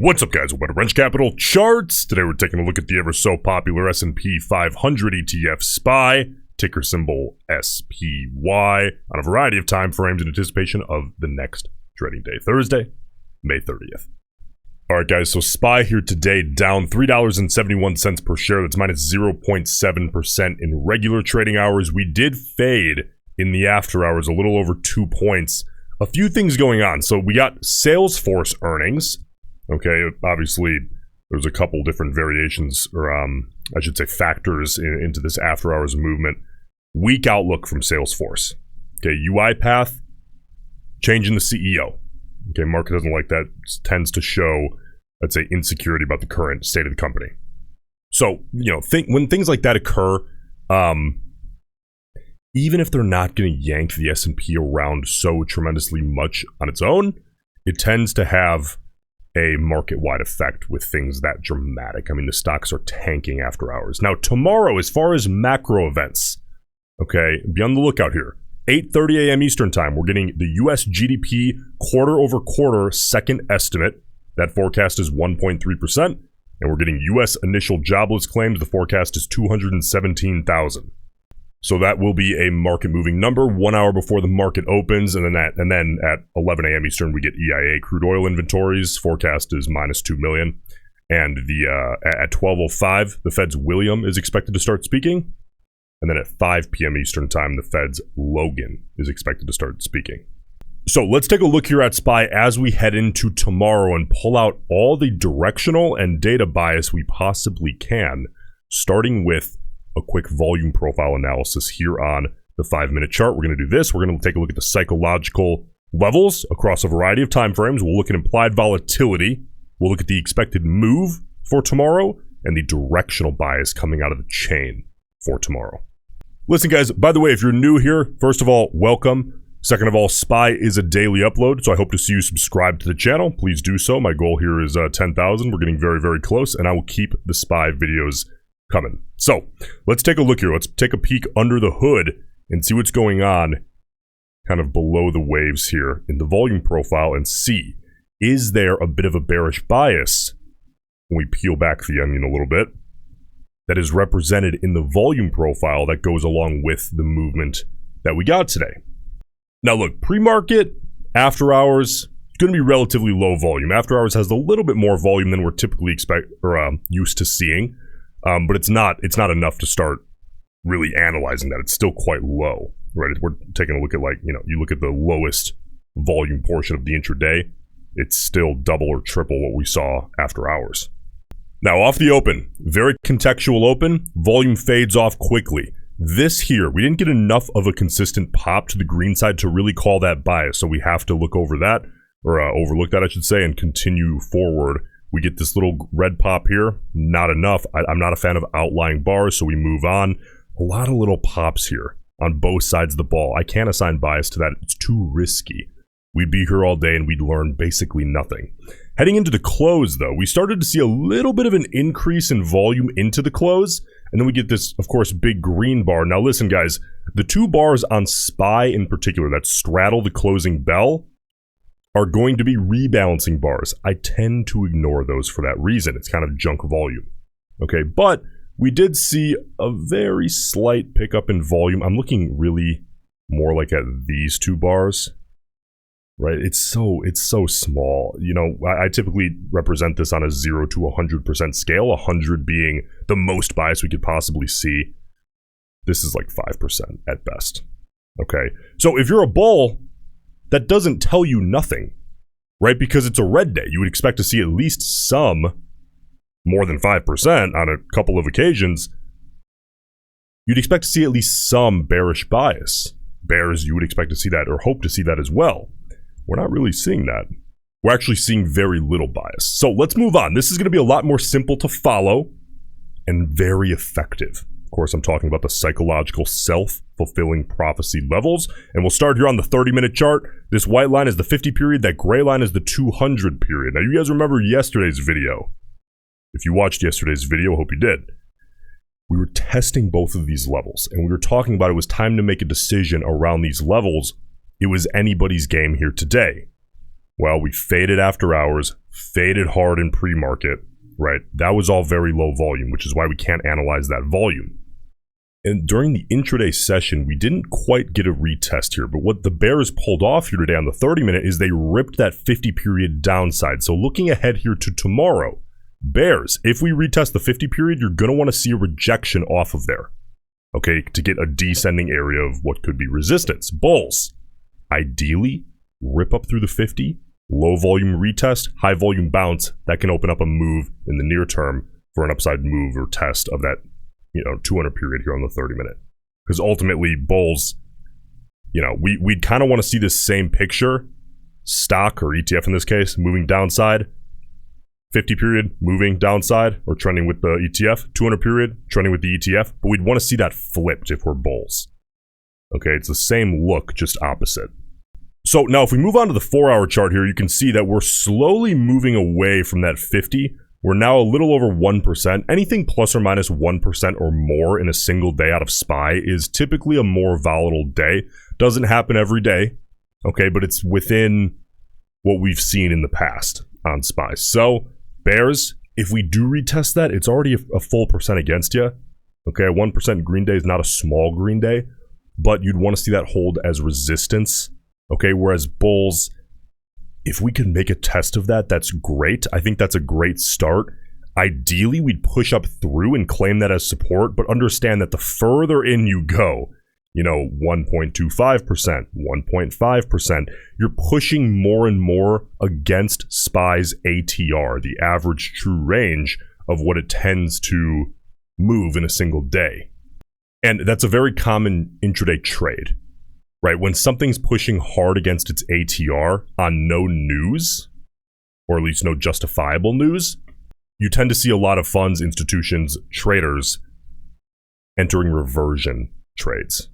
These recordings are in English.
What's up, guys? Welcome to Roensch Capital Charts. Today we're taking a look at the ever so popular S&P 500 ETF SPY, ticker symbol SPY, on a variety of time frames in anticipation of the next trading day, Thursday, May 30th. All right, guys, so SPY here today down $3.71 per share. That's minus 0.7% in regular trading hours. We did fade in the after hours a little over 2 points. A few things going on. So we got Salesforce earnings. Okay, obviously there's a couple different variations, or I should say factors into this after hours movement. Weak outlook from Salesforce. Okay, UiPath, changing the CEO. Okay, market doesn't like that. It tends to show, let's say, insecurity about the current state of the company. So, you know, when things like that occur, even if they're not going to yank the S&P around so tremendously much on its own, it tends to have a market-wide effect with things that dramatic. I mean, the stocks are tanking after hours. Now, tomorrow, as far as macro events, okay, be on the lookout here. 8:30 a.m. Eastern time, we're getting the U.S. GDP quarter-over-quarter second estimate. That forecast is 1.3%. And we're getting U.S. initial jobless claims. The forecast is 217,000. So that will be a market-moving number 1 hour before the market opens, and then at 11 a.m. Eastern, we get EIA crude oil inventories. Forecast is minus 2 million. And at 12:05, the Fed's William is expected to start speaking. And then at 5 p.m. Eastern time, the Fed's Logan is expected to start speaking. So let's take a look here at SPY as we head into tomorrow and pull out all the directional and data bias we possibly can, starting with a quick volume profile analysis here on the 5-minute chart. We're going to do this. We're going to take a look at the psychological levels across a variety of time frames. We'll look at implied volatility. We'll look at the expected move for tomorrow and the directional bias coming out of the chain for tomorrow. Listen, guys, by the way, if you're new here, first of all, welcome. Second of all, SPY is a daily upload, so I hope to see you subscribe to the channel. Please do so. My goal here is 10,000. We're getting very, very close, and I will keep the SPY videos coming. So let's take a look here. Let's take a peek under the hood and see what's going on kind of below the waves here in the volume profile and see, is there a bit of a bearish bias when we peel back the onion a little bit that is represented in the volume profile that goes along with the movement that we got today. Now look, pre-market, after hours, it's going to be relatively low volume. After hours has a little bit more volume than we're typically used to seeing. But it's not enough to start really analyzing that. It's still quite low, right? We're taking a look at, like, you know, you look at the lowest volume portion of the intraday, it's still double or triple what we saw after hours. Now off the open, very contextual open, volume fades off quickly. This here, we didn't get enough of a consistent pop to the green side to really call that bias. So we have to look over that, or overlook that, I should say, and continue forward. We get this little red pop here, not enough. I'm not a fan of outlying bars, so we move on. A lot of little pops here on both sides of the ball. I can't assign bias to that. It's too risky. We'd be here all day and we'd learn basically nothing. Heading into the close, though, we started to see a little bit of an increase in volume into the close, and then we get this, of course, big green bar. Now listen, guys, the two bars on SPY in particular that straddle the closing bell are going to be rebalancing bars. I tend to ignore those for that reason. It's kind of junk volume. Okay, but we did see a very slight pickup in volume. I'm looking really more like at these two bars, right? It's so small. You know, I typically represent this on a 0 to 100% scale, 100 being the most bias we could possibly see. This is like 5% at best. Okay, so if you're a bull, that doesn't tell you nothing, right? Because it's a red day. You would expect to see at least some, more than 5% on a couple of occasions. You'd expect to see at least some bearish bias. Bears, you would expect to see that or hope to see that as well. We're not really seeing that. We're actually seeing very little bias. So let's move on. This is going to be a lot more simple to follow and very effective. Of course, I'm talking about the psychological self-fulfilling prophecy levels. And we'll start here on the 30-minute chart. This white line is the 50 period. That gray line is the 200 period. Now, you guys remember yesterday's video. If you watched yesterday's video, I hope you did. We were testing both of these levels. And we were talking about it was time to make a decision around these levels. It was anybody's game here today. Well, we faded after hours, faded hard in pre-market, right? That was all very low volume, which is why we can't analyze that volume. And during the intraday session, we didn't quite get a retest here, but what the bears pulled off here today on the 30-minute is they ripped that 50-period downside. So looking ahead here to tomorrow, bears, if we retest the 50-period, you're going to want to see a rejection off of there, okay, to get a descending area of what could be resistance. Bulls, ideally, rip up through the 50, low volume retest, high volume bounce. That can open up a move in the near term for an upside move or test of that 200 period here on the 30-minute. Because ultimately, bulls, we'd kind of want to see this same picture, stock or ETF in this case, moving downside, 50 period moving downside or trending with the ETF, 200 period trending with the ETF, but we'd want to see that flipped if we're bulls. Okay, it's the same look, just opposite. So now if we move on to the 4-hour chart here, you can see that we're slowly moving away from that 50. We're now a little over 1%. Anything plus or minus 1% or more in a single day out of SPY is typically a more volatile day. Doesn't happen every day, okay, but it's within what we've seen in the past on SPY. So bears, if we do retest that, it's already a full percent against you. Okay, a 1% green day is not a small green day, but you'd want to see that hold as resistance. Okay, whereas bulls, if we can make a test of that, that's great. I think that's a great start. Ideally, we'd push up through and claim that as support, but understand that the further in you go, 1.25%, 1.5%, you're pushing more and more against SPY's ATR, the average true range of what it tends to move in a single day. And that's a very common intraday trade. Right, when something's pushing hard against its ATR on no news, or at least no justifiable news, you tend to see a lot of funds, institutions, traders entering reversion trades,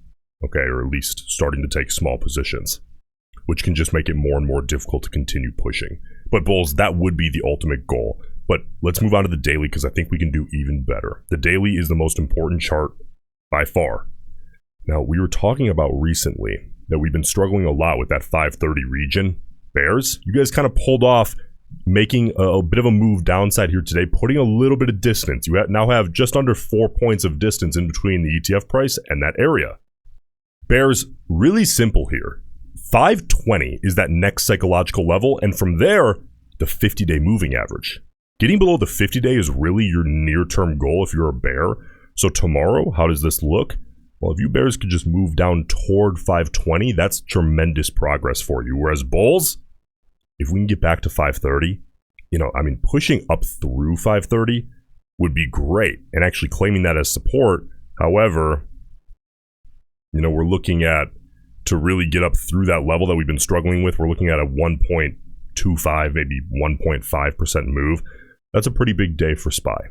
okay, or at least starting to take small positions, which can just make it more and more difficult to continue pushing. But bulls, that would be the ultimate goal. But let's move on to the daily because I think we can do even better. The daily is the most important chart by far. Now, we were talking about recently that we've been struggling a lot with that 530 region. Bears, you guys kind of pulled off making a bit of a move downside here today, putting a little bit of distance. You now have just under 4 points of distance in between the ETF price and that area. Bears, really simple here. 520 is that next psychological level, and from there, the 50-day moving average. Getting below the 50-day is really your near-term goal if you're a bear. So tomorrow, how does this look? Well, if you bears could just move down toward 520, that's tremendous progress for you. Whereas bulls, if we can get back to 530, pushing up through 530 would be great. And actually claiming that as support. However, we're looking at, to really get up through that level that we've been struggling with, we're looking at a 1.25, maybe 1.5% move. That's a pretty big day for SPY.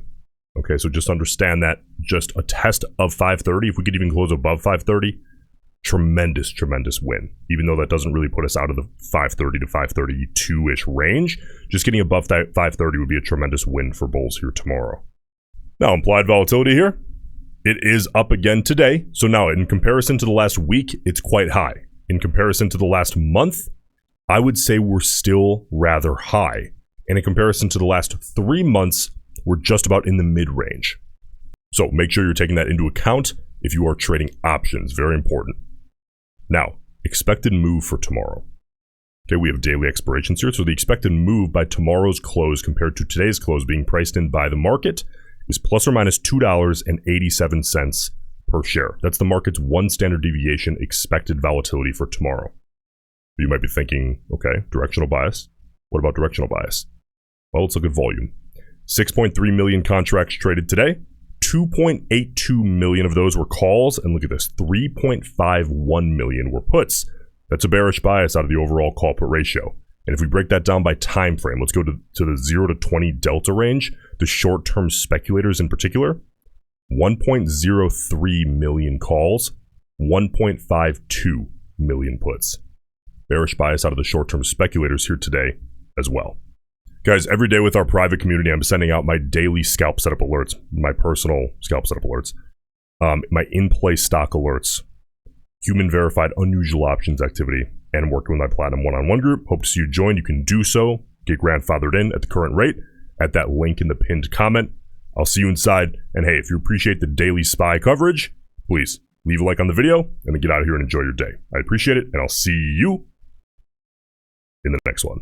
Okay, so just understand that just a test of 530, if we could even close above 530, tremendous, tremendous win. Even though that doesn't really put us out of the 530 to 532-ish range, just getting above that 530 would be a tremendous win for bulls here tomorrow. Now, implied volatility here, it is up again today. So now, in comparison to the last week, it's quite high. In comparison to the last month, I would say we're still rather high. And in comparison to the last 3 months, we're just about in the mid-range. So make sure you're taking that into account if you are trading options. Very important. Now, expected move for tomorrow. Okay, we have daily expirations here. So the expected move by tomorrow's close compared to today's close being priced in by the market is plus or minus $2.87 per share. That's the market's one standard deviation expected volatility for tomorrow. You might be thinking, okay, directional bias. What about directional bias? Well, let's look at volume. 6.3 million contracts traded today. 2.82 million of those were calls. And look at this, 3.51 million were puts. That's a bearish bias out of the overall call put ratio. And if we break that down by time frame, let's go to the 0 to 20 delta range, the short-term speculators in particular, 1.03 million calls, 1.52 million puts. Bearish bias out of the short-term speculators here today as well. Guys, every day with our private community, I'm sending out my daily scalp setup alerts, my personal scalp setup alerts, my in-play stock alerts, human verified unusual options activity, and working with my Platinum one-on-one group. Hope to see you join. You can do so, get grandfathered in at the current rate at that link in the pinned comment. I'll see you inside. And hey, if you appreciate the daily SPY coverage, please leave a like on the video and then get out of here and enjoy your day. I appreciate it, and I'll see you in the next one.